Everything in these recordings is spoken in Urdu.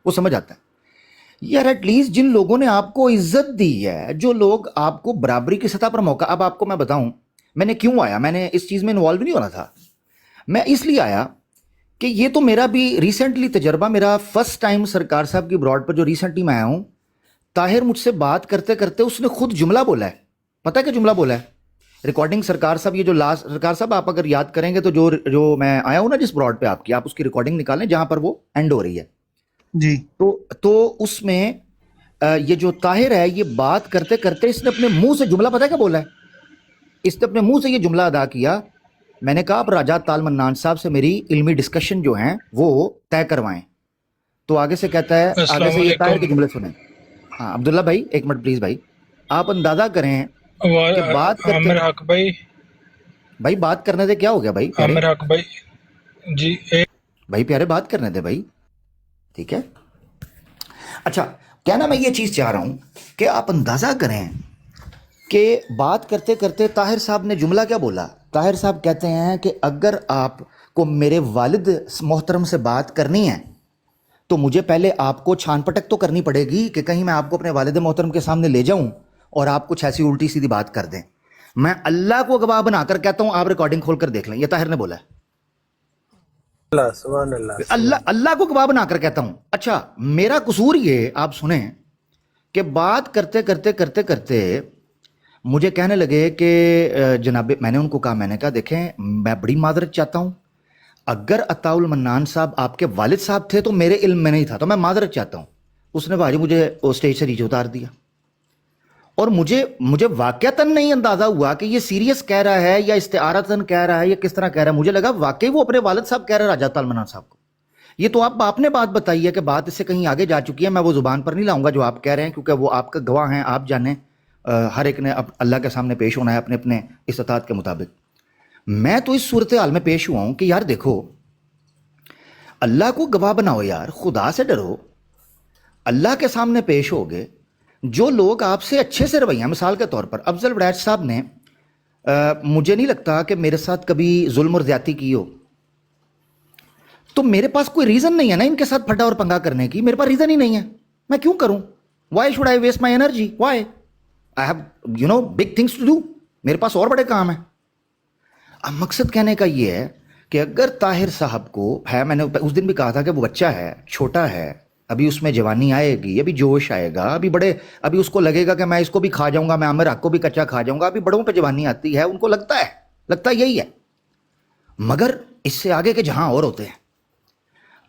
وہ سمجھ آتا ہے یار ایٹ لیسٹ جن لوگوں نے آپ کو عزت دی ہے, جو لوگ آپ کو برابری کی سطح پر موقع. اب آپ کو میں بتاؤں میں نے کیوں آیا, میں نے اس چیز میں انوالو نہیں ہونا تھا, میں اس لیے آیا کہ یہ تو میرا بھی ریسنٹلی تجربہ, میرا فرسٹ ٹائم سرکار صاحب کی براڈ پر جو ریسنٹلی میں آیا ہوں, طاہر مجھ سے بات کرتے کرتے اس نے خود جملہ بولا ہے. پتہ ہے کہ جملہ بولا ہے ریکارڈنگ سرکار صاحب, یہ جو لاسٹ سرکار صاحب آپ اگر یاد کریں گے تو جو میں آیا ہوں نا جس براڈ پہ آپ کی, آپ اس کی ریکارڈنگ نکالیں جہاں پر وہ اینڈ ہو رہی ہے جی تو اس میں یہ جو طاہر ہے یہ بات کرتے کرتے اس نے اپنے منہ سے جملہ پتہ ہے کیا بولا ہے, اس نے اپنے منہ سے یہ جملہ ادا کیا. میں نے کہا آپ راجہ تال منان صاحب سے میری علمی ڈسکشن جو ہیں وہ طے کروائیں. تو آگے سے کہتا ہے, آگے السلام سے یہ طاہر علیکم. کے جملے سنیں. ہاں عبداللہ بھائی ایک منٹ پلیز بھائی, آپ اندازہ کریں کہ بات کرتے, عامر حق بھائی. بھائی بات کرنے دے, کیا ہو گیا بھائی پیارے, عامر حق بھائی جی بھائی پیارے بات کرنے دے بھائی, ٹھیک ہے. اچھا کہنا میں یہ چیز چاہ رہا ہوں کہ آپ اندازہ کریں کہ بات کرتے کرتے طاہر صاحب نے جملہ کیا بولا. طاہر صاحب کہتے ہیں کہ اگر آپ کو میرے والد محترم سے بات کرنی ہے تو مجھے پہلے آپ کو چھان پٹک تو کرنی پڑے گی کہ کہیں میں آپ کو اپنے والد محترم کے سامنے لے جاؤں اور آپ کچھ ایسی الٹی سیدھی بات کر دیں. میں اللہ کو گواہ بنا کر کہتا ہوں, آپ ریکارڈنگ کھول کر دیکھ لیں, یہ طاہر نے بولا ہے. سبحان اللہ اللہ کو گواہ بنا کر کہتا ہوں. اچھا میرا قصور یہ آپ سنیں کہ بات کرتے کرتے کرتے کرتے مجھے کہنے لگے کہ جناب, میں نے ان کو کہا, میں نے کہا دیکھیں میں بڑی معذرت چاہتا ہوں, اگر عطاء المنان صاحب آپ کے والد صاحب تھے تو میرے علم میں نہیں تھا, تو میں معذرت چاہتا ہوں. اس نے بھائی مجھے اسٹیج سے نیچے اتار دیا, اور مجھے واقعتاً نہیں اندازہ ہوا کہ یہ سیریس کہہ رہا ہے یا استعارتاً کہہ رہا ہے یا کس طرح کہہ رہا ہے. مجھے لگا واقعی وہ اپنے والد صاحب کہہ رہا ہے راجہ عطاء المنان صاحب کو. یہ تو آپ نے بات بتائی ہے کہ بات اس سے کہیں آگے جا چکی ہے, میں وہ زبان پر نہیں لاؤں گا جو آپ کہہ رہے ہیں, کیونکہ وہ آپ کا گواہ ہیں, آپ جانیں ہر ایک نے اللہ کے سامنے پیش ہونا ہے اپنے اپنے استطاعت کے مطابق. میں تو اس صورتحال میں پیش ہوا ہوں کہ یار دیکھو, اللہ کو گواہ بناؤ یار, خدا سے ڈرو, اللہ کے سامنے پیش ہوگے. جو لوگ آپ سے اچھے سے رویہ, مثال کے طور پر افضل وڑیچ صاحب نے مجھے نہیں لگتا کہ میرے ساتھ کبھی ظلم اور زیادتی کی ہو, تو میرے پاس کوئی ریزن نہیں ہے نا ان کے ساتھ پھڈا اور پنگا کرنے کی. میرے پاس ریزن ہی نہیں ہے, میں کیوں کروں, why should I waste my energy, why, I have big things to do, میرے پاس اور بڑے کام ہیں. اب مقصد کہنے کا یہ ہے کہ اگر طاہر صاحب کو ہے, میں نے اس دن بھی کہا تھا کہ وہ بچہ ہے, چھوٹا ہے, ابھی اس میں جوانی آئے گی, ابھی جوش آئے گا, ابھی اس کو لگے گا کہ میں اس کو بھی کھا جاؤں گا, میں عامر حق کو بھی کچا کھا جاؤں گا. ابھی بڑوں پہ جوانی آتی ہے, ان کو لگتا یہی ہے, مگر اس سے آگے کے جہاں اور ہوتے ہیں.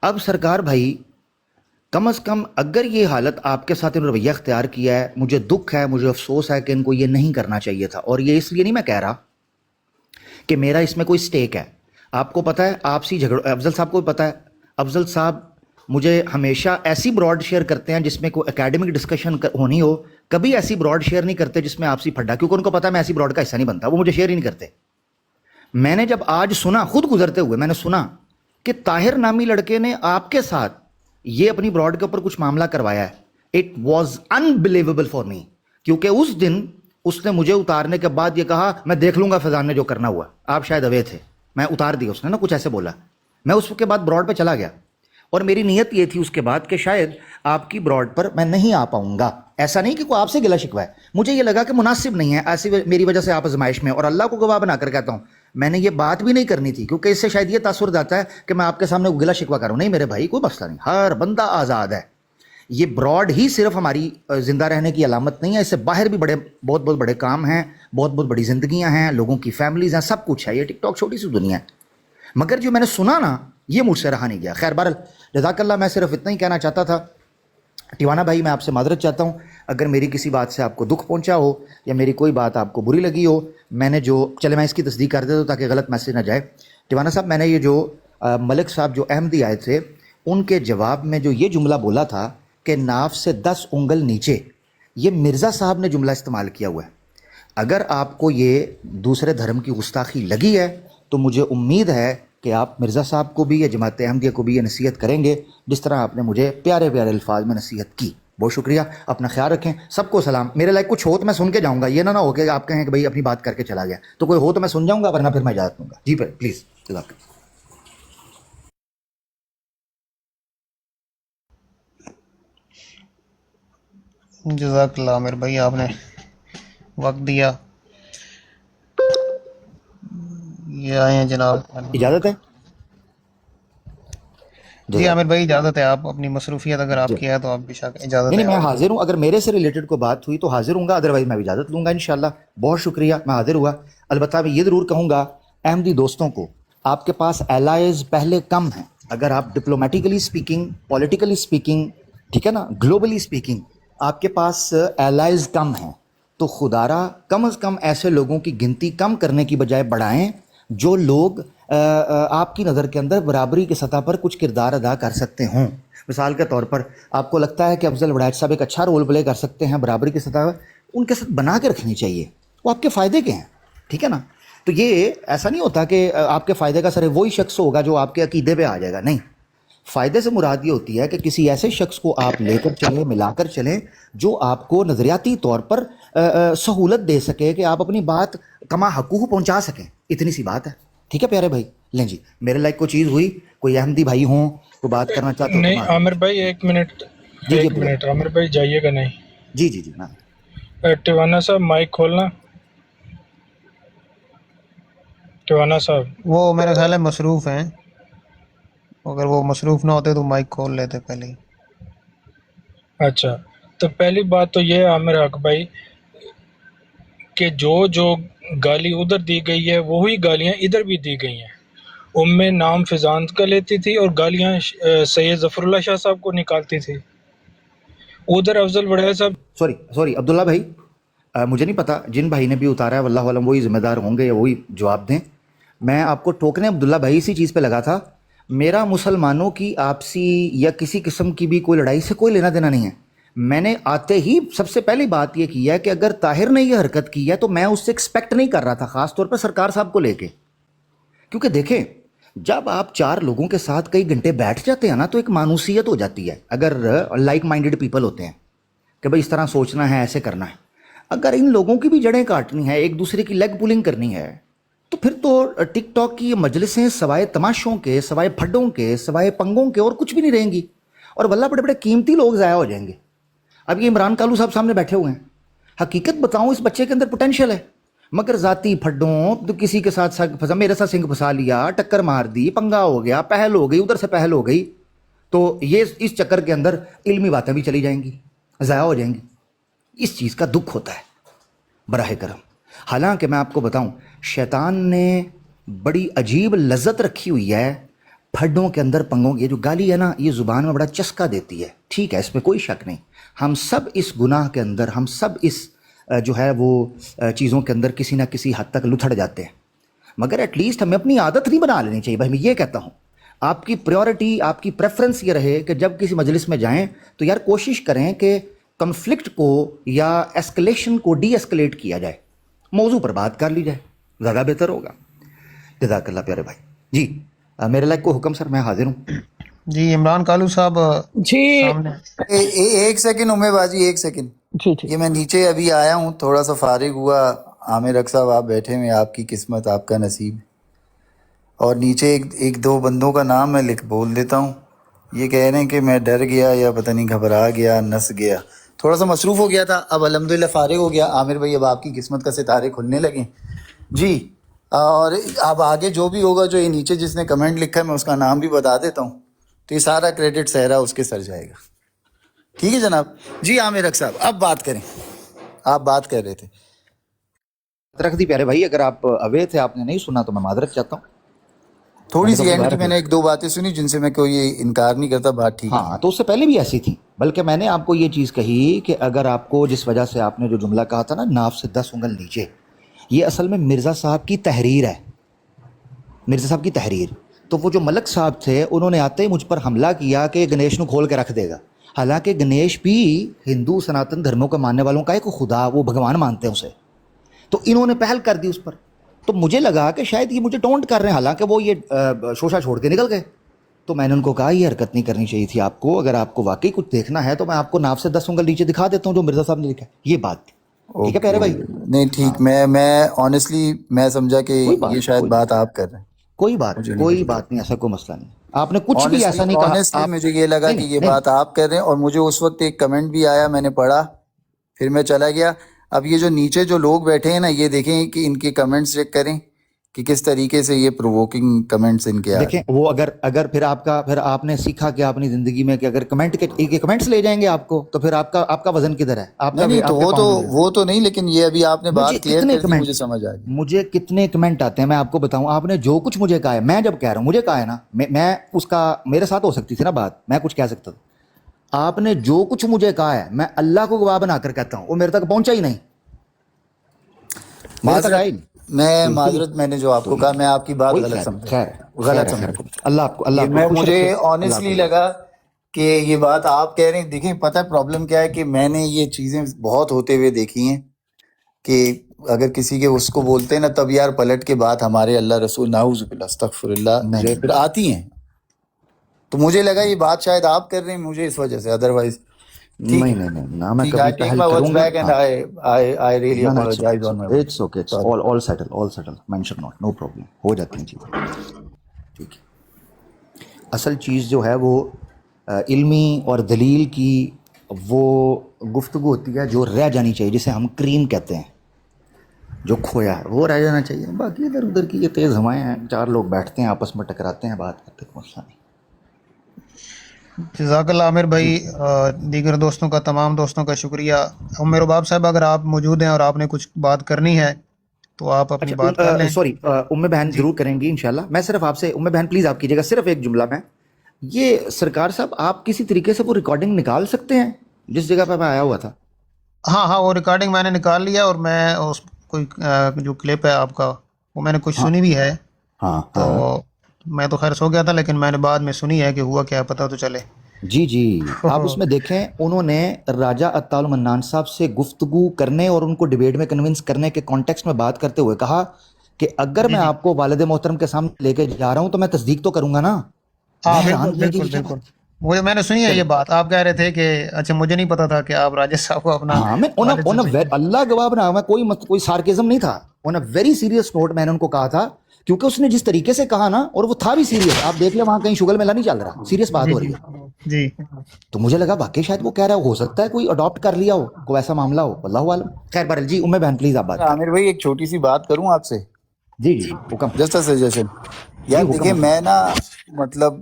اب سرکار بھائی کم از کم اگر یہ حالت آپ کے ساتھ رویہ اختیار کیا ہے, مجھے دکھ ہے, مجھے افسوس ہے کہ ان کو یہ نہیں کرنا چاہیے تھا. اور یہ اس لیے نہیں میں کہہ رہا کہ میرا اس میں کوئی سٹیک ہے. آپ کو پتہ ہے, آپسی جھگڑ, افضل صاحب کو بھی پتہ ہے, افضل صاحب مجھے ہمیشہ ایسی براڈ شیئر کرتے ہیں جس میں کوئی اکیڈمک ڈسکشن ہونی ہو, کبھی ایسی براڈ شیئر نہیں کرتے جس میں آپسی پھڈا, کیونکہ ان کو پتہ ہے میں ایسی براڈ کا حصہ نہیں بنتا, وہ مجھے شیئر ہی نہیں کرتے. میں نے جب آج سنا, خود گزرتے ہوئے میں نے سنا کہ طاہر نامی لڑکے نے آپ کے ساتھ یہ اپنی براڈ کے اوپر کچھ معاملہ کروایا ہے, it was unbelievable for me, کیونکہ اس دن اس نے مجھے اتارنے کے بعد یہ کہا میں دیکھ لوں گا فیضان نے جو کرنا ہوا, آپ شاید اوے تھے, میں اتار دیا, اس نے نا کچھ ایسے بولا. میں اس کے بعد براڈ پہ چلا گیا, اور میری نیت یہ تھی اس کے بعد کہ شاید آپ کی براڈ پر میں نہیں آ پاؤں گا. ایسا نہیں کہ کوئی آپ سے گلا شکوا ہے, مجھے یہ لگا کہ مناسب نہیں ہے ایسی میری وجہ سے آپ آزمائش میں, اور اللہ کو گواہ بنا کر کہتا ہوں میں نے یہ بات بھی نہیں کرنی تھی, کیونکہ اس سے شاید یہ تاثر آتا ہے کہ میں آپ کے سامنے گلا شکوا کروں. نہیں میرے بھائی, کوئی مسئلہ نہیں, ہر بندہ آزاد ہے. یہ براڈ ہی صرف ہماری زندہ رہنے کی علامت نہیں ہے, اس سے باہر بھی بہت بڑے کام ہیں, بہت بڑی زندگیاں ہیں, لوگوں کی فیملیز ہیں, سب کچھ ہے. یہ ٹک ٹاک چھوٹی سی دنیا ہے, مگر جو میں نے سنا نا یہ مجھ سے رہا نہیں گیا. خیر بہرحال جزاک اللہ, میں صرف اتنا ہی کہنا چاہتا تھا. ٹیوانا بھائی میں آپ سے معذرت چاہتا ہوں اگر میری کسی بات سے آپ کو دکھ پہنچا ہو یا میری کوئی بات آپ کو بری لگی ہو. میں نے جو چلے میں اس کی تصدیق کر دیتا ہوں تاکہ غلط میسج نہ جائے. ٹیوانا صاحب میں نے یہ جو ملک صاحب جو احمدی آئے تھے ان کے جواب میں جو یہ جملہ بولا تھا کہ ناف سے 10 انگل نیچے, یہ مرزا صاحب نے جملہ استعمال کیا ہوا ہے. اگر آپ کو یہ دوسرے دھرم کی گستاخی لگی ہے تو مجھے امید ہے کہ آپ مرزا صاحب کو بھی یا جماعت احمدیہ کو بھی یہ نصیحت کریں گے جس طرح آپ نے مجھے پیارے پیارے الفاظ میں نصیحت کی. بہت شکریہ, اپنا خیال رکھیں, سب کو سلام. میرے لائق کچھ ہو تو میں سن کے جاؤں گا, یہ نہ ہو کہ آپ کہیں کہ بھائی اپنی بات کر کے چلا گیا, تو کوئی ہو تو میں سن جاؤں گا, ورنہ پھر میں اجازت دوں گا. جی پلیز جزاک اللہ. جزاک اللہ عامر بھائی، آپ نے وقت دیا. یہ آئے ہیں جناب. اجازت ہے؟ جی عامر بھائی اجازت ہے، آپ اپنی مصروفیت اگر آپ کی ہے تو آپ بے شک اجازت نہیں ہے. میں حاضر ہوں، اگر میرے سے ریلیٹڈ کوئی بات ہوئی تو حاضر ہوں گا، ادروائز میں بھی اجازت لوں گا انشاءاللہ. بہت شکریہ، میں حاضر ہوا. البتہ میں یہ ضرور کہوں گا احمدی دوستوں کو، آپ کے پاس الائز پہلے کم ہیں. اگر آپ ڈپلومیٹیکلی سپیکنگ، پولیٹیکلی سپیکنگ، ٹھیک ہے نا، گلوبلی سپیکنگ، آپ کے پاس الائز کم ہیں، تو خدارا کم از کم ایسے لوگوں کی گنتی کم کرنے کی بجائے بڑھائیں جو لوگ آپ کی نظر کے اندر برابری کی سطح پر کچھ کردار ادا کر سکتے ہوں. مثال کے طور پر آپ کو لگتا ہے کہ افضل وڑائچ صاحب ایک اچھا رول پلے کر سکتے ہیں برابری کی سطح پر، ان کے ساتھ بنا کے رکھنی چاہیے، وہ آپ کے فائدے کے ہیں، ٹھیک ہے نا. تو یہ ایسا نہیں ہوتا کہ آپ کے فائدے کا سر وہی شخص ہوگا جو آپ کے عقیدے پہ آ جائے گا، نہیں. فائدے سے مراد یہ ہوتی ہے کہ کسی ایسے شخص کو آپ لے کر چلیں، ملا کر چلیں، جو آپ کو نظریاتی طور پر سہولت دے سکے کہ آپ اپنی بات کما حقوق پہنچا سکیں. اتنی سی بات ہے، ٹھیک ہے پیارے بھائی. لیں جی، میرے لائک کوئی چیز ہوئی، کوئی احمدی بھائی ہوں، کوئی بات کرنا چاہتے ہو تو نہیں میں عامر بھائی ایک منٹ، جی جی ایک عبداللہ منٹ عامر بھائی جائیے گا نہیں. جی جی جی میں ٹیوانا صاحب مائک کھولنا. ٹیوانا صاحب وہ میرے خیال ہے مصروف ہیں، اگر وہ مصروف نہ ہوتے تو مائک کھول لیتے پہلے ہی. اچھا، تو پہلی بات تو یہ ہے عامر حق بھائی کہ جو گالی ادھر دی گئی ہے وہی گالیاں ادھر بھی دی گئی ہیں. ام نام فضان کا لیتی تھی اور گالیاں سید ظفر اللہ شاہ صاحب کو نکالتی تھی. ادھر افضل وڑائچ صاحب سوری عبداللہ بھائی، مجھے نہیں پتا جن بھائی نے بھی اتارا ہے، واللہ علم وہی ذمہ دار ہوں گے یا وہی جواب دیں. میں آپ کو ٹوکنے عبداللہ بھائی اسی چیز پہ لگا تھا. میرا مسلمانوں کی آپسی یا کسی قسم کی بھی کوئی لڑائی سے کوئی لینا دینا نہیں ہے. میں نے آتے ہی سب سے پہلی بات یہ کی ہے کہ اگر طاہر نے یہ حرکت کی ہے تو میں اس سے ایکسپیکٹ نہیں کر رہا تھا، خاص طور پہ سرکار صاحب کو لے کے. کیونکہ دیکھیں، جب آپ چار لوگوں کے ساتھ کئی گھنٹے بیٹھ جاتے ہیں نا تو ایک مانوسیت ہو جاتی ہے، اگر لائک مائنڈڈ پیپل ہوتے ہیں کہ بھئی اس طرح سوچنا ہے، ایسے کرنا ہے. اگر ان لوگوں کی بھی جڑیں کاٹنی ہے، ایک دوسرے کی لیگ پولنگ کرنی ہے، تو پھر تو ٹک ٹاک کی یہ مجلسیں سوائے تماشوں کے، سوائے پھڈوں کے، سوائے پنگوں کے اور کچھ بھی نہیں رہیں گی، اور واللہ بڑے بڑے قیمتی لوگ ضائع ہو جائیں گے. اب یہ عمران کالو صاحب سامنے بیٹھے ہوئے ہیں، حقیقت بتاؤں اس بچے کے اندر پوٹینشیل ہے، مگر ذاتی پھڈوں تو کسی کے ساتھ پھنسا، میرے ساتھ سنگ پھنسا لیا، ٹکر مار دی، پنگا ہو گیا، پہل ہو گئی، ادھر سے پہل ہو گئی، تو یہ اس چکر کے اندر علمی باتیں بھی چلی جائیں گی، ضائع ہو جائیں گی. اس چیز کا دکھ ہوتا ہے براہ کرم. حالانکہ میں آپ کو بتاؤں، شیطان نے بڑی عجیب لذت رکھی ہوئی ہے پھڈوں کے اندر پنگوں کی. یہ جو گالی ہے نا، یہ زبان میں بڑا چسکا دیتی ہے، ٹھیک ہے، اس میں کوئی شک نہیں. ہم سب اس گناہ کے اندر، ہم سب اس جو ہے وہ چیزوں کے اندر کسی نہ کسی حد تک لتھڑ جاتے ہیں، مگر ایٹ لیسٹ ہمیں اپنی عادت نہیں بنا لینی چاہیے. بھائی میں یہ کہتا ہوں، آپ کی پریورٹی، آپ کی پریفرنس یہ رہے کہ جب کسی مجلس میں جائیں تو یار کوشش کریں کہ کنفلکٹ کو یا ایسکلیشن کو ڈی ایسکلیٹ کیا جائے، موضوع پر بات کر لی جائے، زیادہ بہتر ہوگا. جزاک اللہ پیارے بھائی. جی میرے لائق کو حکم سر، میں حاضر ہوں. جی عمران کالو صاحب جی سامنے. ایک سیکنڈ عمر بازی، ایک سیکنڈ. جی جی یہ میں نیچے ابھی آیا ہوں، تھوڑا سا فارغ ہوا. عامر رق صاحب آپ بیٹھے ہوئے، آپ کی قسمت، آپ کا نصیب. اور نیچے ایک دو بندوں کا نام میں بول دیتا ہوں. یہ کہہ رہے ہیں کہ میں ڈر گیا یا پتہ نہیں گھبرا گیا، نس گیا، تھوڑا سا مصروف ہو گیا تھا. اب الحمدللہ فارغ ہو گیا. عامر بھائی اب آپ کی قسمت کا ستارے کھلنے لگے. جی اور اب آگے جو بھی ہوگا، جو یہ نیچے جس نے کمنٹ لکھا ہے میں اس کا نام بھی بتا دیتا ہوں، تو یہ سارا کریڈٹ صحرا اس کے سر جائے گا. ٹھیک ہے جناب. جی عامر رق صاحب اب بات کریں، آپ بات کر رہے تھے. رکھ دی پیارے بھائی، اگر آپ اوے تھے، آپ نے نہیں سنا تو میں معذرت چاہتا ہوں. تھوڑی سی اینڈ کی مبارک میں ہو. نے ایک دو باتیں سنی جن سے میں کوئی انکار نہیں کرتا، بات ٹھیک ہاں نہیں. تو اس سے پہلے بھی ایسی تھی، بلکہ میں نے آپ کو یہ چیز کہی کہ اگر آپ کو جس وجہ سے آپ نے جو جملہ کہا تھا نا، ناف سے 10 انگل نیچے، یہ اصل میں مرزا صاحب کی تحریر ہے، مرزا صاحب کی تحریر. تو وہ جو ملک صاحب تھے انہوں نے آتے ہی مجھ پر حملہ کیا کہ گنیش کو کھول کے رکھ دے گا. حالانکہ گنیش بھی ہندو سناتن دھرموں کو ماننے والوں کا ایک خدا، وہ بھگوان مانتے ہیں اسے، تو انہوں نے پہل کر دی اس پر. تو مجھے لگا کہ شاید یہ مجھے ٹونٹ کر رہے ہیں، حالانکہ وہ یہ شوشہ چھوڑ کے نکل گئے. تو میں نے ان کو کہا یہ حرکت نہیں کرنی چاہیے تھی آپ کو. اگر آپ کو واقعی کچھ دیکھنا ہے تو میں آپ کو ناف سے 10 انگل نیچے دکھا دیتا ہوں جو مرزا صاحب نے لکھا ہے. یہ بات تھی، ٹھیک ہے پیارے بھائی. نہیں ٹھیک، میں آنیسٹلی میں سمجھا کہ یہ شاید بات آپ کر رہے ہیں، کوئی بات مجھے نہیں، نہیں کوئی پتا. بات نہیں، ایسا کوئی مسئلہ نہیں. آپ نے کچھ بھی ایسا نہیں کہا. آنیسٹلی آپ مجھے یہ لگا نہیں کہ نہیں یہ نہیں بات آپ کر رہے ہیں. اور مجھے اس وقت ایک کمنٹ بھی آیا، میں نے پڑھا پھر میں چلا گیا. اب یہ جو نیچے جو لوگ بیٹھے ہیں نا، یہ دیکھیں کہ ان کے کمنٹس چیک کریں کہ کس طریقے سے یہ پرووکنگ کمنٹس ان کے آ رہے ہیں. دیکھیں وہ اگر پھر آپ نے سیکھا کہ اپنی زندگی میں کہ اگر کمنٹس لے جائیں گے آپ کو، تو پھر آپ کا وزن کدھر ہے؟ آپ کا نہیں تو آپ کے وہ تو نہیں، لیکن یہ ابھی آپ نے مجھے بات کلیئر کتنے کر دی، کمنٹ مجھے سمجھ آ گئی. مجھے کتنے کمنٹ آتے ہیں، میں آپ کو بتاؤں. آپ نے جو کچھ مجھے کہا ہے، میں جب کہہ رہا ہوں مجھے کہا ہے نا، میں اس کا میرے ساتھ ہو سکتی تھی نا بات، میں کچھ کہہ سکتا تھا. آپ نے جو کچھ مجھے کہا ہے میں اللہ کو گواہ بنا کر کہتا ہوں وہ میرے تک پہنچا ہی نہیں، میرے تک آئی معذرت، نہیں. میں نے جو آپ کو کہا، میں آپ کی بات کوئی غلط خیر سمجھا، خیر غلط خیر سمجھا. اللہ یہ آپ کو خوش مجھے رکھے. اللہ آنیسٹلی کو لگا کہ یہ بات آپ کہہ رہے ہیں. دیکھیں پتہ ہے پرابلم کیا ہے، کہ میں نے یہ چیزیں بہت ہوتے ہوئے دیکھی ہیں کہ اگر کسی کے اس کو بولتے ہیں نا، تب یار پلٹ کے بات ہمارے اللہ رسول نعوذ باللہ استغفر اللہ جو ہے پھر آتی ہیں. تو مجھے لگا یہ بات شاید آپ کر رہے ہیں مجھے اس وجہ سے، ادروائز ٹھیک ہے. نہیں میں ٹھیک ہے، کبھی I take پہل my words کروں گا. back and I really نہ apologize on my words. It's okay, Sorry. All settle mention not, no problem, ہو جاتی ہیں چیزیں. ٹھیک ہے. اصل چیز جو ہے وہ علمی اور دلیل کی وہ گفتگو ہوتی ہے جو رہ جانی چاہیے، جسے ہم کریم کہتے ہیں، جو کھویا ہے وہ رہ جانا چاہیے. باقی ادھر ادھر کی یہ تیز ہوائیں ہیں، چار لوگ بیٹھتے ہیں آپس میں ٹکراتے ہیں، بات کرتے ہیں، مسئلہ نہیں. جزاک اللہ عامر بھائی. دیگر دوستوں کا، تمام دوستوں کا شکریہ. ام رباب صاحب، اگر آپ موجود ہیں اور آپ نے کچھ بات کرنی ہے تو آپ اپنی بات کر لیں. سوری، ام بہن جی ضرور کریں گی انشاءاللہ. میں صرف آپ سے، ام بہن پلیز آپ کیجیے گا صرف ایک جملہ. میں یہ سرکار صاحب آپ کسی طریقے سے وہ ریکارڈنگ نکال سکتے ہیں جس جگہ پہ میں آیا ہوا تھا؟ ہاں وہ ریکارڈنگ میں نے نکال لیا، اور میں اس کوئی جو کلپ ہے آپ کا وہ میں نے کچھ ہاں سنی بھی ہے. ہاں تو میں تو خیر سو گیا تھا، لیکن میں نے بعد میں سنی ہے کہ ہوا کیا، پتہ تو چلے. جی آپ اس میں دیکھیں، انہوں نے راجہ اطال منان صاحب سے گفتگو کرنے اور ان کو ڈیبیٹ میں کنونس کرنے کے کانٹیکسٹ میں بات کرتے ہوئے کہا کہ اگر جی میں جی آپ کو والد محترم کے سامنے لے کے جا رہا ہوں تو میں تصدیق تو کروں گا نا. ہاں، میں حیران بالکل رہ گئی بالکل یہ بالکل. بات. وہ میں نے سنی ہے چلے، یہ بات. آپ کہہ رہے تھے کہ اچھا مجھے نہیں پتا تھا کہ آپ راجہ صاحب کو اپنا ہاں میں والد سمجھتے ہیں. اللہ گواہ بنا، میں کوئی سارکیزم نہیں تھا. آن اے ویری سیریس نوٹ میں نے ان کو کہا تھا، کیونکہ اس نے جس طریقے سے کہا نا، اور وہ تھا بھی سیریس. آپ دیکھ لیں وہاں کہیں شگل میلہ نہیں چل رہا، سیریس بات جی ہو جی رہی ہے. جی. تو مجھے لگا واقعی شاید وہ کہہ رہا ہو سکتا ہے کوئی اڈاپٹ کر لیا ہو، کوئی ایسا معاملہ ہو، اللہ عالم. خیر بہرحال جی، ام بہن پلیز آپ بات کریں. عامر بھائی ایک چھوٹی سی بات کروں آپ سے، جی حکم. Just a suggestion. جی یار حکم دیکھیں حکم. میں نا، مطلب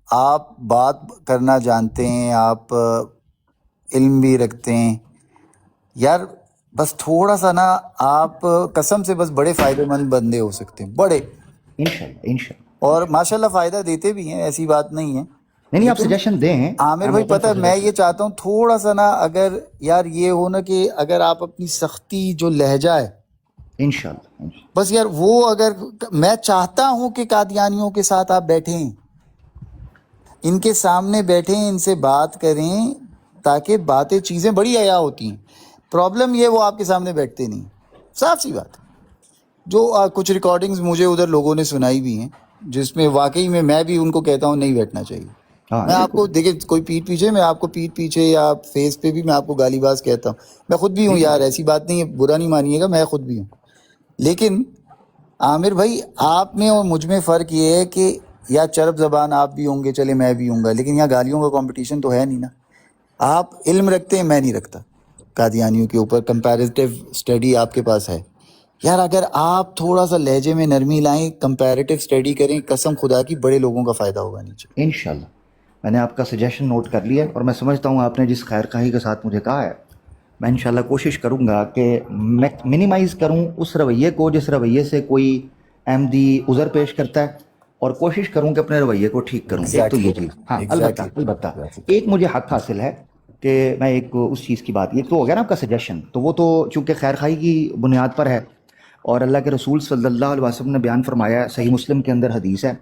آپ بات کرنا جانتے ہیں، آپ علم بھی رکھتے ہیں یار، بس تھوڑا سا نا آپ قسم سے بس بڑے فائدے مند بندے ہو سکتے ہیں، بڑے. انشاءاللہ. اور ماشاءاللہ فائدہ دیتے بھی ہیں، ایسی بات نہیں ہے. نہیں آپ لیکن سجیشن دیں. عامر بھائی پتہ ہے میں یہ چاہتا ہوں تھوڑا سا نا، اگر یار یہ ہو نا کہ اگر آپ اپنی سختی جو لہجہ ہے، انشاءاللہ. بس یار وہ اگر، میں چاہتا ہوں کہ قادیانیوں کے ساتھ آپ بیٹھیں، ان کے سامنے بیٹھیں، ان سے بات کریں، تاکہ باتیں چیزیں بڑی حیا ہوتی ہیں. پرابلم یہ وہ آپ کے سامنے بیٹھتے نہیں، صاف سی بات. جو کچھ ریکارڈنگز مجھے ادھر لوگوں نے سنائی بھی ہیں، جس میں واقعی میں بھی ان کو کہتا ہوں نہیں بیٹھنا چاہیے. ہاں میں آپ کو بالکل. دیکھیں، کوئی پیٹھ پیچھے، میں آپ کو پیٹھ پیچھے یا فیس پہ بھی میں آپ کو گالی باز کہتا ہوں. میں خود بھی ہوں یار، ایسی بات نہیں ہے، برا نہیں مانیے گا، میں خود بھی ہوں. لیکن عامر بھائی آپ میں اور مجھ میں فرق یہ ہے کہ یا چرب زبان آپ بھی ہوں گے، چلے میں بھی ہوں گا، لیکن یہاں گالیوں کا کمپٹیشن تو ہے نہیں نا. آپ علم رکھتے ہیں، میں نہیں رکھتا. قادیانیوں کے اوپر کمپیریٹیو اسٹڈی آپ کے پاس ہے یار. اگر آپ تھوڑا سا لہجے میں نرمی لائیں، کمپیریٹیو اسٹڈی کریں، قسم خدا کی بڑے لوگوں کا فائدہ ہوگا نیچے. انشاءاللہ. میں نے آپ کا سجیشن نوٹ کر لیا، اور میں سمجھتا ہوں آپ نے جس خیر خواہی کے ساتھ مجھے کہا ہے، میں انشاءاللہ کوشش کروں گا کہ میں منیمائز کروں اس رویے کو جس رویے سے کوئی احمدی عذر پیش کرتا ہے، اور کوشش کروں کہ اپنے رویے کو ٹھیک کروں. ایک تو یہ چیز. ہاں البتہ ایک مجھے حق حاصل ہے کہ میں ایک اس چیز کی بات، یہ تو ہو گیا نا آپ کا سجیشن، تو وہ تو چونکہ خیر خواہی کی بنیاد پر ہے، اور اللہ کے رسول صلی اللہ علیہ وسلم نے بیان فرمایا ہے، صحیح مسلم کے اندر حدیث ہے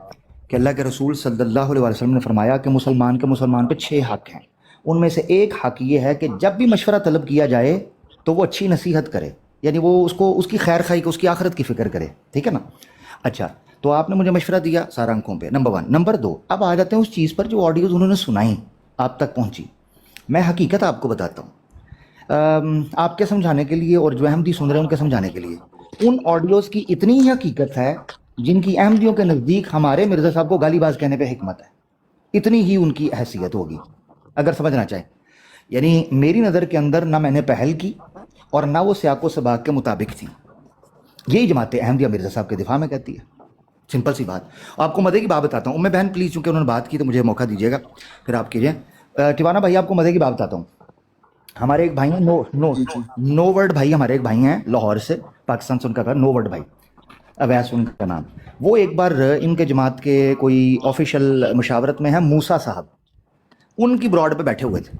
کہ اللہ کے رسول صلی اللہ علیہ وسلم نے فرمایا کہ مسلمان پہ 6 حق ہیں. ان میں سے ایک حق یہ ہے کہ جب بھی مشورہ طلب کیا جائے تو وہ اچھی نصیحت کرے، یعنی وہ اس کی خیر خواہی کو، اس کی آخرت کی فکر کرے. ٹھیک ہے نا؟ اچھا، تو آپ نے مجھے مشورہ دیا سارا آنکھوں پہ، نمبر 1. نمبر 2، اب آ جاتے ہیں اس چیز پر جو آڈیوز انہوں نے سنائیں آپ تک پہنچی. میں حقیقت آپ کو بتاتا ہوں، آپ کے سمجھانے کے لیے، اور جو احمدی سن رہے ہیں ان کے سمجھانے کے لیے. ان آڈیوز کی اتنی ہی حقیقت ہے جن کی احمدیوں کے نزدیک ہمارے مرزا صاحب کو گالی باز کہنے پہ حکمت ہے، اتنی ہی ان کی حیثیت ہوگی اگر سمجھنا چاہیں. یعنی میری نظر کے اندر نہ میں نے پہل کی اور نہ وہ سیاق و سباق کے مطابق تھی. یہی جماعت احمدیہ مرزا صاحب کے دفاع میں کہتی ہے. سمپل سی بات. آپ کو مزے کی بات بتاتا ہوں. بہن پلیز چونکہ انہوں نے بات کی تو مجھے موقع دیجیے گا پھر آپ کیجیے. ٹیوانا بھائی آپ کو مزے کی بات بتاتا ہوں. ہمارے ایک بھائی ہیں نو ورڈ بھائی، ہمارے ایک بھائی ہیں لاہور سے، پاکستان سے ان کا گھر، نو ورڈ بھائی، اویس ان کا نام. وہ ایک بار ان کے جماعت کے کوئی آفیشیل مشاورت میں ہے موسیٰ صاحب، ان کی براڈ پہ بیٹھے ہوئے تھے.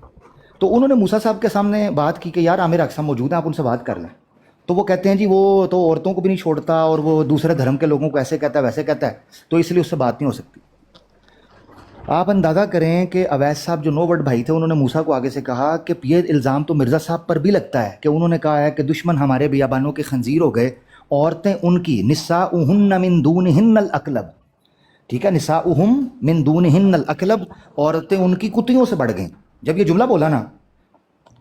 تو انہوں نے موسیٰ صاحب کے سامنے بات کی کہ یار عامر اقسام موجود ہیں، آپ ان سے بات کر لیں. تو وہ کہتے ہیں جی وہ تو عورتوں کو بھی نہیں چھوڑتا اور وہ دوسرے دھرم کے لوگوں کو ایسے کہتا ہے ویسے کہتا ہے، تو اس لیے اس سے بات نہیں ہو سکتی. آپ اندازہ کریں کہ اویس صاحب جو نو ورڈ بھائی تھے، انہوں نے موسیٰ کو آگے سے کہا کہ یہ الزام تو مرزا صاحب پر بھی لگتا ہے کہ انہوں نے کہا ہے کہ دشمن ہمارے بیابانوں کے خنزیر ہو گئے، عورتیں ان کی نساؤہن من دونہن الاقلب. ٹھیک ہے، نساؤہم من دونہن الاقلب، عورتیں ان کی کتیوں سے بڑھ گئیں. جب یہ جملہ بولا نا،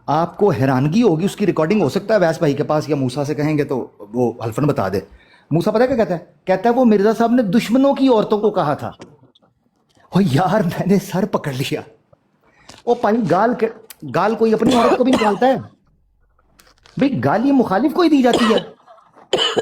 آپ کو حیرانگی ہوگی، اس کی ریکارڈنگ ہو سکتا ہے ویس بھائی کے پاس، یا موسیٰ سے کہیں گے تو وہ حلفاً بتا دے. موسیٰ پتہ ہے کیا کہتا ہے وہ مرزا صاحب نے دشمنوں کی عورتوں کو کہا تھا. اور یار میں نے سر پکڑ لیا. وہ پانی گال کوئی اپنی عورت کو بھی نکالتا ہے بھئی؟ گال یہ مخالف کو ہی دی جاتی ہے.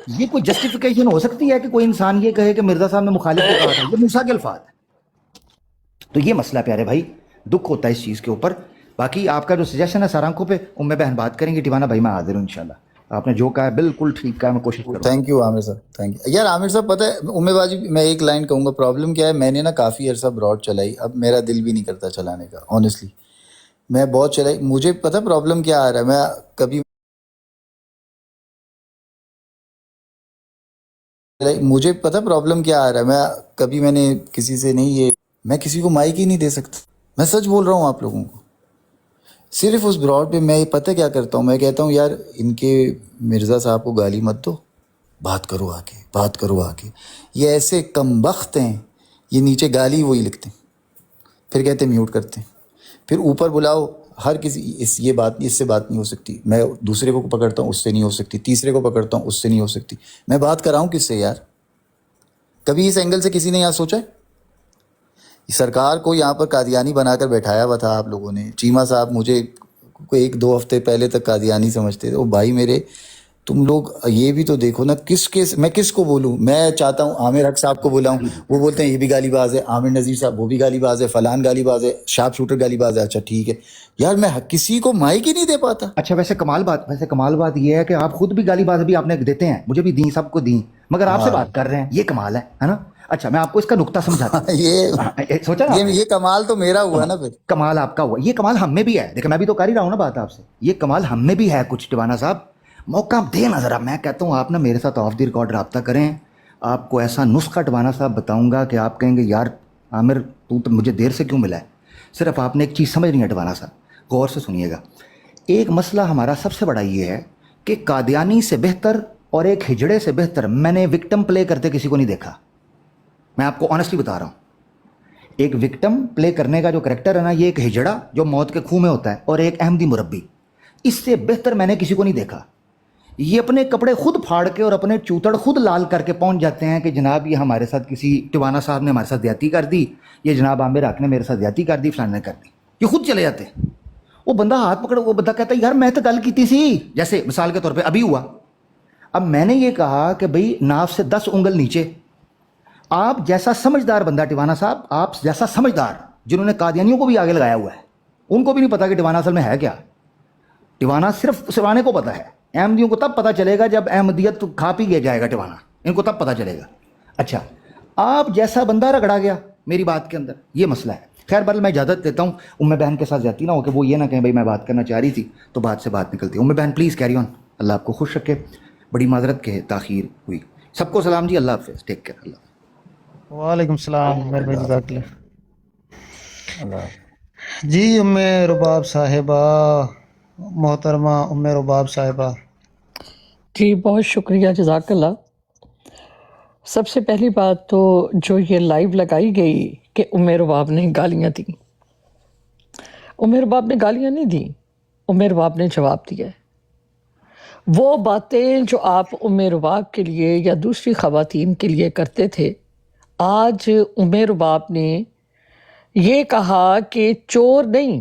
یہ کوئی جسٹیفیکیشن ہو سکتی ہے کہ کوئی انسان یہ کہے کہ مرزا صاحب نے مخالف کو کہا تھا؟ یہ موسیٰ کے الفاظ ہیں. تو یہ مسئلہ پیارے بھائی، دکھ ہوتا ہے اس چیز کے اوپر. باقی آپ کا جو سجیشن ہے سر آنکھوں پہ، بہن بات کریں گے. ٹیوانا بھائی میں حاضر ہوں انشاءاللہ. آپ نے جو کہا ہے بالکل ٹھیک کہا ہے، میں کوشش کروں گا. تھینک یو عامر صاحب، تھینک یو. یار عامر صاحب پتہ ہے باجی، میں ایک لائن کہوں گا. پرابلم کیا ہے، میں نے نا کافی عرصہ براڈ چلائی، اب میرا دل بھی نہیں کرتا چلانے کا. آنیسٹلی میں بہت چلائی. مجھے پتہ پرابلم کیا آ رہا ہے، میں کبھی مجھے پتہ پرابلم کیا آ رہا ہے، میں نے کسی سے نہیں، یہ میں کسی کو مائک ہی نہیں دے سکتا. میں سچ بول رہا ہوں آپ لوگوں کو. صرف اس براڈ پہ میں پتہ کیا کرتا ہوں، میں کہتا ہوں یار ان کے مرزا صاحب کو گالی مت دو، بات کرو آ کے. یہ ایسے کم بخت ہیں، یہ نیچے گالی وہی لکھتے ہیں، پھر کہتے ہیں میوٹ کرتے ہیں، پھر اوپر بلاؤ ہر کسی اس سے بات نہیں ہو سکتی. میں دوسرے کو پکڑتا ہوں، اس سے نہیں ہو سکتی. تیسرے کو پکڑتا ہوں، اس سے نہیں ہو سکتی. میں بات کر رہا ہوں کس سے یار؟ کبھی اس اینگل سے کسی نے یہاں سوچا ہے؟ سرکار کو یہاں پر قادیانی بنا کر بیٹھایا ہوا تھا آپ لوگوں نے. چیمہ صاحب مجھے کوئی 1-2 ہفتے پہلے تک قادیانی سمجھتے تھے. او بھائی میرے، تم لوگ یہ بھی تو دیکھو نا، میں کس کو بولوں؟ میں چاہتا ہوں عامر حق صاحب کو بلاؤں، وہ بولتے ہیں یہ بھی گالی باز ہے. عامر نذیر صاحب وہ بھی گالی باز ہے، فلان گالی باز ہے، شارپ شوٹر گالی باز ہے. اچھا ٹھیک ہے یار، میں کسی کو مائک ہی نہیں دے پاتا. اچھا ویسے کمال بات یہ ہے کہ آپ خود بھی گالی باز بھی آپ نے دیتے ہیں، مجھے بھی دیں، سب کو دیں، مگر آپ سے بات کر رہے ہیں. یہ کمال ہے نا. اچھا میں آپ کو اس کا نقطہ سمجھاتا ہوں. سوچا نا یہ کمال تو میرا ہوا نا پھر. کمال آپ کا ہوا. یہ کمال ہم میں بھی ہے. دیکھیں میں بھی تو کر ہی رہا ہوں نا بات آپ سے. یہ کمال ہم میں بھی ہے کچھ. ٹیوانا صاحب موقع دیں نا ذرا. میں کہتا ہوں آپ نا میرے ساتھ آف دی ریکارڈ رابطہ کریں. آپ کو ایسا نسخہ ٹیوانا صاحب بتاؤں گا کہ آپ کہیں گے یار عامر تو مجھے دیر سے کیوں ملا ہے. صرف آپ نے ایک چیز سمجھ نہیں ہے ٹیوانا صاحب، غور سے سنیے گا. ایک مسئلہ ہمارا سب سے بڑا یہ ہے کہ قادیانی سے بہتر اور ایک ہجڑے سے بہتر میں نے وکٹم پلے کرتے کسی کو نہیں دیکھا. میں آپ کو آنیسٹلی بتا رہا ہوں. ایک وکٹم پلے کرنے کا جو کریکٹر ہے نا، یہ ایک ہجڑا جو موت کے خون میں ہوتا ہے اور ایک احمدی مربی. اس سے بہتر میں نے کسی کو نہیں دیکھا. یہ اپنے کپڑے خود پھاڑ کے اور اپنے چوتڑ خود لال کر کے پہنچ جاتے ہیں کہ جناب یہ ہمارے ساتھ کسی ٹیوانا صاحب نے ہمارے ساتھ زیادتی کر دی، یہ جناب عامر حق نے میرے ساتھ زیادتی کر دی، فلاں نے کر دی. یہ خود چلے جاتے ہیں. وہ بندہ ہاتھ پکڑ، وہ بندہ کہتا ہے یار میں تو گل کی سی، جیسے مثال کے طور پہ ابھی ہوا. اب میں نے یہ کہا کہ بھئی ناف سے 10 انگل نیچے. آپ جیسا سمجھدار بندہ ٹیوانا صاحب، آپ جیسا سمجھدار جنہوں نے قادیانیوں کو بھی آگے لگایا ہوا ہے، ان کو بھی نہیں پتا کہ ٹیوانا اصل میں ہے کیا. ٹیوانا صرف سرانے کو پتا ہے. احمدیوں کو تب پتا چلے گا جب احمدیت کھا پی گیا جائے گا ٹیوانا، ان کو تب پتا چلے گا. اچھا آپ جیسا بندہ رگڑا گیا میری بات کے اندر، یہ مسئلہ ہے. خیر بہرحال میں اجازت دیتا ہوں. بہن کے ساتھ جاتی نہ ہو کہ وہ یہ نہ کہیں بھائی میں بات کرنا چاہ رہی تھی تو بات سے بات نکلتی. بہن پلیز کیری آن. اللہ آپ کو خوش رکھے. بڑی معذرت کہ تاخیر ہوئی. سب کو سلام جی. اللہ حافظ. Take care. اللہ. وعلیکم السلام. مہربانی جزاک اللہ. اللہ جی رباب صاحبہ، محترمہ رباب صاحبہ. جی بہت شکریہ، جزاک اللہ. سب سے پہلی بات تو جو یہ لائیو لگائی گئی کہ رباب نے گالیاں دیں، رباب نے گالیاں نہیں دیں، رباب نے جواب دیا ہے. وہ باتیں جو آپ رباب کے لیے یا دوسری خواتین کے لیے کرتے تھے، آج رباب نے یہ کہا کہ چور نہیں،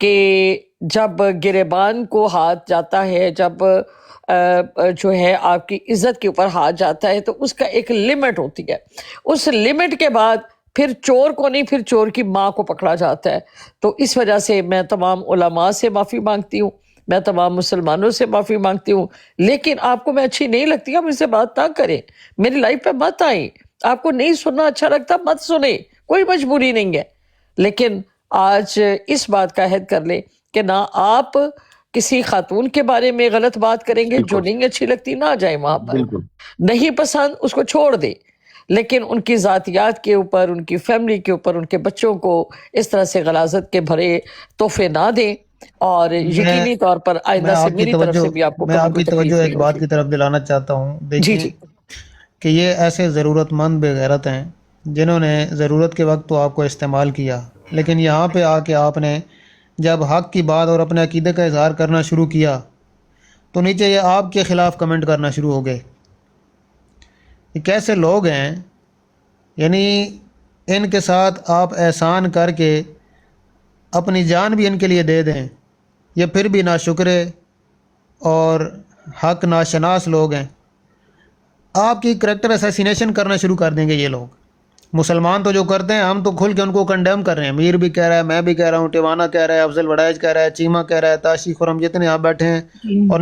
کہ جب گریبان کو ہاتھ جاتا ہے، جب جو ہے آپ کی عزت کے اوپر ہاتھ جاتا ہے، تو اس کا ایک لمٹ ہوتی ہے. اس لمٹ کے بعد پھر چور کو نہیں، پھر چور کی ماں کو پکڑا جاتا ہے. تو اس وجہ سے میں تمام علماء سے معافی مانگتی ہوں، میں تمام مسلمانوں سے معافی مانگتی ہوں. لیکن آپ کو میں اچھی نہیں لگتی، آپ مجھ سے بات نہ کریں، میری لائف پہ مت آئیں. آپ کو نہیں سننا اچھا لگتا مت سنیں، کوئی مجبوری نہیں ہے. لیکن آج اس بات کا عہد کر لیں کہ نہ آپ کسی خاتون کے بارے میں غلط بات کریں گے، جو نہیں اچھی لگتی نہ جائیں وہاں پر، بالکل نہیں پسند اس کو چھوڑ دیں. لیکن ان کی ذاتیات کے اوپر، ان کی فیملی کے اوپر، ان کے بچوں کو اس طرح سے غلاظت کے بھرے تحفے نہ دیں. اور یقینی طور پر آئندہ سے میری طرف سے بھی آپ کو میں کبھی آپ کی کوئی تکلیف توجہ نہیں ایک بات ہوگی. کی طرف دلانا چاہتا ہوں. جی دیکھیں جی کہ یہ ایسے ضرورت مند بے غیرت ہیں جنہوں نے ضرورت کے وقت تو آپ کو استعمال کیا، لیکن یہاں پہ آ کے آپ نے جب حق کی بات اور اپنے عقیدے کا اظہار کرنا شروع کیا تو نیچے یہ آپ کے خلاف کمنٹ کرنا شروع ہو گئے. یہ کیسے لوگ ہیں؟ یعنی ان کے ساتھ آپ احسان کر کے اپنی جان بھی ان کے لیے دے دیں، یہ پھر بھی ناشکرے اور حق ناشناس لوگ ہیں. آپ کی کریکٹر اسیسینیشن کرنا شروع کر دیں گے یہ لوگ. مسلمان تو جو کرتے ہیں ہم تو کھل کے ان کو کنڈیم کر رہے ہیں. میر بھی کہہ رہا ہے، میں بھی کہہ رہا ہوں، ٹیوانا کہہ رہا ہے، افضل وڑائج کہہ رہا ہے، چیمہ کہہ رہا ہے، تاشی خرم، جتنے آپ بیٹھے ہیں اور